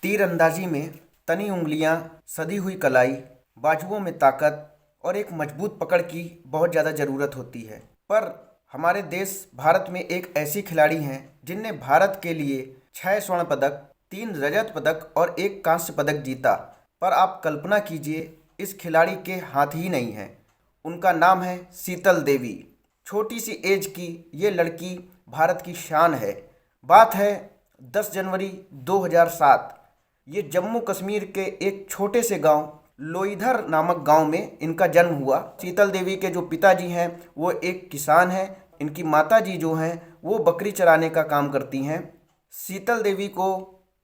तीरंदाजी में तनी उंगलियां, सदी हुई कलाई, बाजुओं में ताकत और एक मजबूत पकड़ की बहुत ज़्यादा ज़रूरत होती है। पर हमारे देश भारत में एक ऐसी खिलाड़ी हैं जिनने भारत के लिए 6 स्वर्ण पदक, 3 रजत पदक और एक कांस्य पदक जीता। पर आप कल्पना कीजिए, इस खिलाड़ी के हाथ ही नहीं हैं। उनका नाम है शीतल देवी। छोटी सी एज की ये लड़की भारत की शान है। बात है 10 जनवरी 2007। ये जम्मू कश्मीर के एक छोटे से गांव लोईधर नामक गांव में इनका जन्म हुआ। शीतल देवी के जो पिताजी हैं वो एक किसान हैं। इनकी माताजी जो हैं वो बकरी चराने का काम करती हैं। शीतल देवी को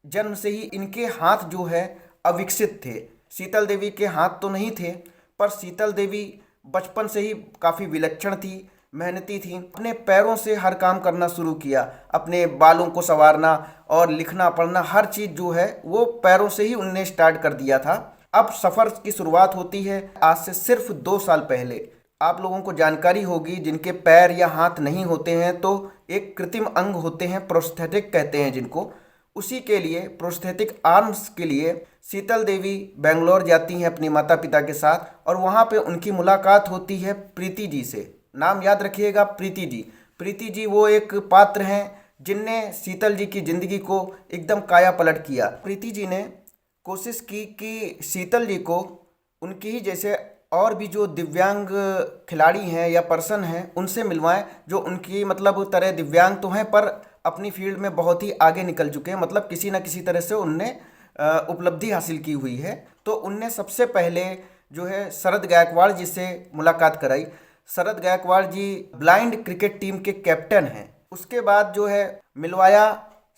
जन्म से ही इनके हाथ जो है अविकसित थे। शीतल देवी के हाथ तो नहीं थे, पर शीतल देवी बचपन से ही काफ़ी विलक्षण थी, मेहनती थी। अपने पैरों से हर काम करना शुरू किया। अपने बालों को संवारना और लिखना पढ़ना हर चीज़ जो है वो पैरों से ही उनने स्टार्ट कर दिया था। अब सफ़र की शुरुआत होती है आज से सिर्फ 2 साल पहले। आप लोगों को जानकारी होगी, जिनके पैर या हाथ नहीं होते हैं तो एक कृत्रिम अंग होते हैं, प्रोस्थेटिक कहते हैं जिनको। उसी के लिए, प्रोस्थेटिक आर्म्स के लिए शीतल देवी बेंगलोर जाती हैं अपने माता पिता के साथ, और वहाँ पे उनकी मुलाकात होती है प्रीति जी से। नाम याद रखिएगा, प्रीति जी। प्रीति जी वो एक पात्र हैं जिनने शीतल जी की ज़िंदगी को एकदम काया पलट किया। प्रीति जी ने कोशिश की कि शीतल जी को उनकी ही जैसे और भी जो दिव्यांग खिलाड़ी हैं या पर्सन हैं उनसे मिलवाएं, जो उनकी मतलब तरह दिव्यांग तो हैं पर अपनी फील्ड में बहुत ही आगे निकल चुके हैं। मतलब किसी न किसी तरह से उनने उपलब्धि हासिल की हुई है। तो उनने सबसे पहले जो है शरद गायकवाड़ जी से मुलाकात कराई। शरद गायकवाड़ जी ब्लाइंड क्रिकेट टीम के कैप्टन हैं। उसके बाद जो है मिलवाया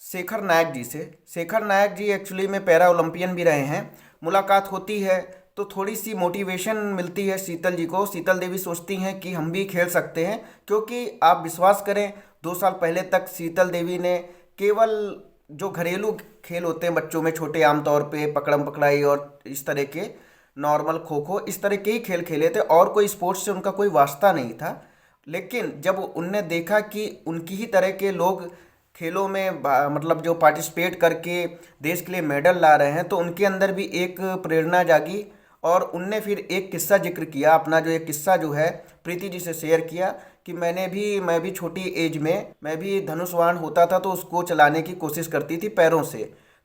शेखर नायक जी से। शेखर नायक जी एक्चुअली में पैरा ओलंपियन भी रहे हैं। मुलाकात होती है तो थोड़ी सी मोटिवेशन मिलती है शीतल जी को। शीतल देवी सोचती हैं कि हम भी खेल सकते हैं, क्योंकि आप विश्वास करें 2 साल पहले तक शीतल देवी ने केवल जो घरेलू खेल होते हैं बच्चों में छोटे, आमतौर पे पकड़म पकड़ाई और इस तरह के नॉर्मल खो खो, इस तरह के ही खेल खेले थे और कोई स्पोर्ट्स से उनका कोई वास्ता नहीं था। लेकिन जब उनने देखा कि उनकी ही तरह के लोग खेलों में मतलब जो पार्टिसिपेट करके देश के लिए मेडल ला रहे हैं, तो उनके अंदर भी एक प्रेरणा जागी। और उनने फिर एक किस्सा जिक्र किया, अपना जो एक किस्सा जो है प्रीति जी से शेयर किया कि मैं भी छोटी एज में मैं भी धनुषवाण होता था तो उसको चलाने की कोशिश करती थी पैरों से।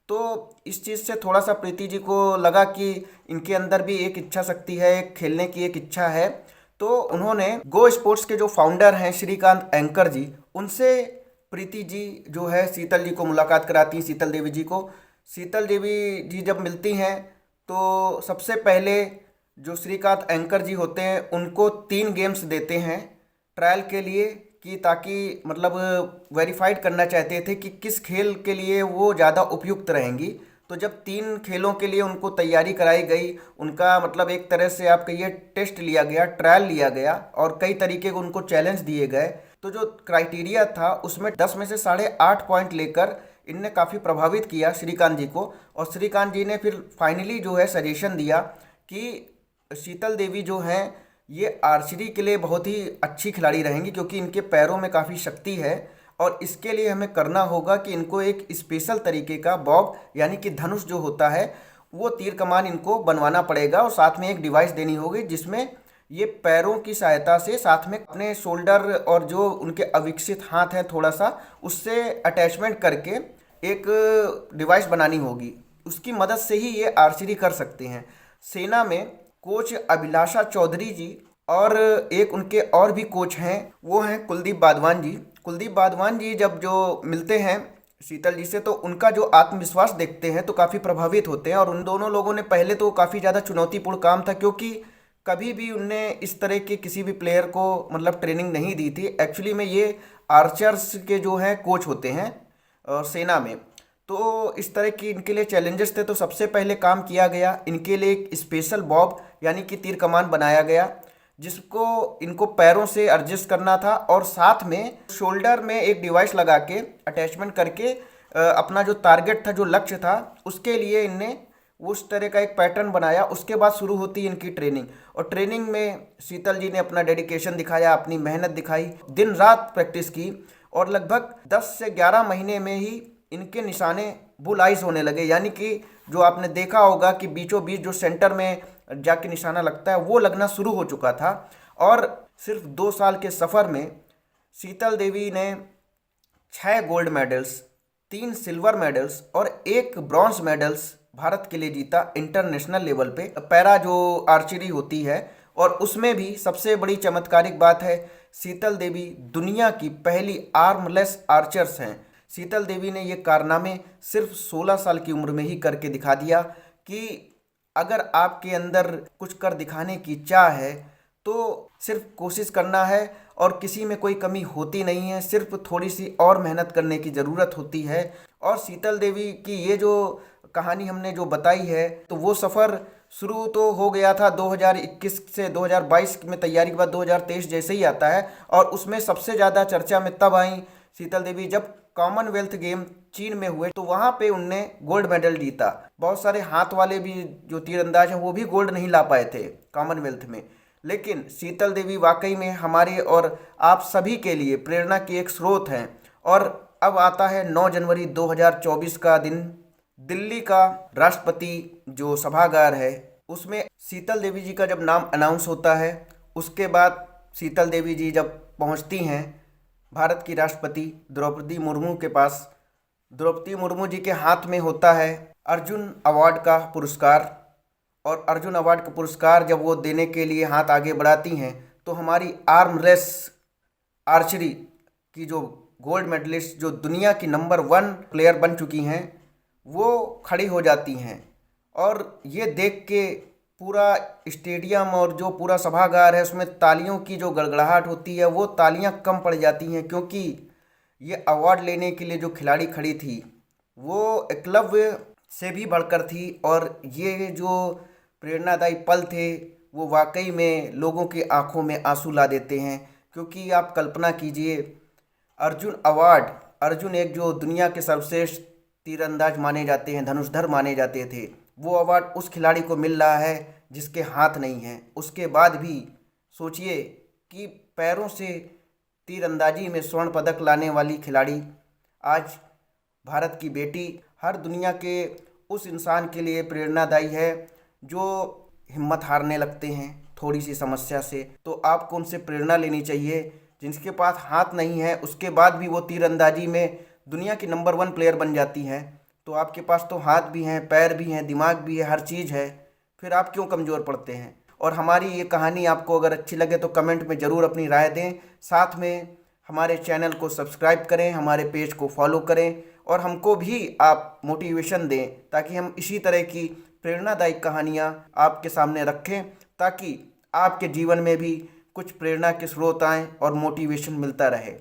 तो इस चीज़ से थोड़ा सा प्रीति जी को लगा कि इनके अंदर भी एक इच्छा शक्ति है, एक खेलने की एक इच्छा है। तो उन्होंने गो स्पोर्ट्स के जो फाउंडर हैं श्रीकांत एंकर जी, उनसे प्रीति जी जो है शीतल जी को मुलाकात कराती हैं, शीतल देवी जी को। शीतल देवी जी जब मिलती हैं तो सबसे पहले जो श्रीकांत एंकर जी होते हैं उनको 3 गेम्स देते हैं ट्रायल के लिए, कि ताकि मतलब वेरीफाइड करना चाहते थे कि किस खेल के लिए वो ज़्यादा उपयुक्त रहेंगी। तो जब 3 खेलों के लिए उनको तैयारी कराई गई, उनका मतलब एक तरह से आप कहिए टेस्ट लिया गया, ट्रायल लिया गया और कई तरीके के उनको चैलेंज दिए गए। तो जो क्राइटेरिया था उसमें 10 में से 8.5 पॉइंट लेकर इनने काफ़ी प्रभावित किया श्रीकांत जी को। और श्रीकांत जी ने फिर फाइनली जो है सजेशन दिया कि शीतल देवी जो हैं ये आर्चरी के लिए बहुत ही अच्छी खिलाड़ी रहेंगी, क्योंकि इनके पैरों में काफ़ी शक्ति है। और इसके लिए हमें करना होगा कि इनको एक स्पेशल तरीके का बॉब यानी कि धनुष जो होता है वो तीर कमान इनको बनवाना पड़ेगा, और साथ में एक डिवाइस देनी होगी जिसमें ये पैरों की सहायता से साथ में अपने शोल्डर और जो उनके अविकसित हाथ हैं थोड़ा सा उससे अटैचमेंट करके एक डिवाइस बनानी होगी। उसकी मदद से ही ये आर्चरी कर सकते हैं। सेना में कोच अभिलाषा चौधरी जी और एक उनके और भी कोच हैं, वो हैं कुलदीप बादवान जी। कुलदीप बादवान जी जब जो मिलते हैं शीतल जी से तो उनका जो आत्मविश्वास देखते हैं तो काफ़ी प्रभावित होते हैं। और उन दोनों लोगों ने पहले तो काफ़ी ज़्यादा चुनौतीपूर्ण काम था, क्योंकि कभी भी उनने इस तरह के किसी भी प्लेयर को मतलब ट्रेनिंग नहीं दी थी। एक्चुअली में ये आर्चर्स के जो हैं कोच होते हैं सेना में। तो इस तरह की इनके लिए चैलेंजेस थे। तो सबसे पहले काम किया गया, इनके लिए एक स्पेशल बॉब यानी कि तीर कमान बनाया गया, जिसको इनको पैरों से एडजस्ट करना था और साथ में शोल्डर में एक डिवाइस लगा के अटैचमेंट करके अपना जो टारगेट था, जो लक्ष्य था, उसके लिए इनने उस तरह का एक पैटर्न बनाया। उसके बाद शुरू होती है इनकी ट्रेनिंग। और ट्रेनिंग में शीतल जी ने अपना डेडिकेशन दिखाया, अपनी मेहनत दिखाई, दिन रात प्रैक्टिस की और लगभग 10 से 11 महीने में ही इनके निशाने बुल-आइज होने लगे, यानी कि जो आपने देखा होगा कि बीचों बीच जो सेंटर में जाके निशाना लगता है वो लगना शुरू हो चुका था। और सिर्फ 2 साल के सफ़र में शीतल देवी ने 6 गोल्ड मेडल्स, 3 सिल्वर मेडल्स और 1 ब्रॉन्ज मेडल्स भारत के लिए जीता इंटरनेशनल लेवल पे। पैरा जो आर्चरी होती है, और उसमें भी सबसे बड़ी चमत्कारिक बात है, शीतल देवी दुनिया की पहली आर्मलेस आर्चर्स हैं। शीतल देवी ने ये कारनामे सिर्फ 16 साल की उम्र में ही करके दिखा दिया कि अगर आपके अंदर कुछ कर दिखाने की चाह है तो सिर्फ कोशिश करना है, और किसी में कोई कमी होती नहीं है, सिर्फ थोड़ी सी और मेहनत करने की ज़रूरत होती है। और शीतल देवी की ये जो कहानी हमने जो बताई है, तो वो सफ़र शुरू तो हो गया था 2021 से 2022 में तैयारी के बाद 2023 जैसे ही आता है। और उसमें सबसे ज़्यादा चर्चा में तब आई शीतल देवी जब कॉमनवेल्थ गेम चीन में हुए, तो वहाँ पे उनने गोल्ड मेडल जीता। बहुत सारे हाथ वाले भी जो तीरंदाज हैं वो भी गोल्ड नहीं ला पाए थे कॉमनवेल्थ में, लेकिन शीतल देवी वाकई में हमारे और आप सभी के लिए प्रेरणा की एक स्रोत हैं। और अब आता है 9 जनवरी 2024 का दिन। दिल्ली का राष्ट्रपति जो सभागार है उसमें शीतल देवी जी का जब नाम अनाउंस होता है, उसके बाद शीतल देवी जी जब पहुंचती हैं भारत की राष्ट्रपति द्रौपदी मुर्मू के पास, द्रौपदी मुर्मू जी के हाथ में होता है अर्जुन अवार्ड का पुरस्कार। और अर्जुन अवार्ड का पुरस्कार जब वो देने के लिए हाथ आगे बढ़ाती हैं, तो हमारी आर्म रेस आर्चरी की जो गोल्ड मेडलिस्ट, जो दुनिया की नंबर 1 प्लेयर बन चुकी हैं, वो खड़ी हो जाती हैं। और ये देख के पूरा स्टेडियम और जो पूरा सभागार है उसमें तालियों की जो गड़गड़ाहट होती है, वो तालियां कम पड़ जाती हैं, क्योंकि ये अवार्ड लेने के लिए जो खिलाड़ी खड़ी थी वो एकलव्य से भी बढ़कर थी। और ये जो प्रेरणादायी पल थे वो वाकई में लोगों की आंखों में आंसू ला देते हैं। क्योंकि आप कल्पना कीजिए, अर्जुन अवार्ड, अर्जुन एक जो दुनिया के सर्वश्रेष्ठ तीरंदाज माने जाते हैं, धनुषधर माने जाते थे, वो अवार्ड उस खिलाड़ी को मिल रहा है जिसके हाथ नहीं हैं। उसके बाद भी सोचिए कि पैरों से तीरंदाजी में स्वर्ण पदक लाने वाली खिलाड़ी आज भारत की बेटी हर दुनिया के उस इंसान के लिए प्रेरणादायी है जो हिम्मत हारने लगते हैं थोड़ी सी समस्या से। तो आपको उनसे प्रेरणा लेनी चाहिए, जिनके पास हाथ नहीं है उसके बाद भी वो तीरंदाजी में दुनिया की नंबर 1 प्लेयर बन जाती हैं। तो आपके पास तो हाथ भी हैं, पैर भी हैं, दिमाग भी है, हर चीज़ है, फिर आप क्यों कमज़ोर पड़ते हैं। और हमारी ये कहानी आपको अगर अच्छी लगे तो कमेंट में ज़रूर अपनी राय दें। साथ में हमारे चैनल को सब्सक्राइब करें, हमारे पेज को फॉलो करें, और हमको भी आप मोटिवेशन दें ताकि हम इसी तरह की प्रेरणादायक कहानियाँ आपके सामने रखें, ताकि आपके जीवन में भी कुछ प्रेरणा के स्रोत आएँ और मोटिवेशन मिलता रहे।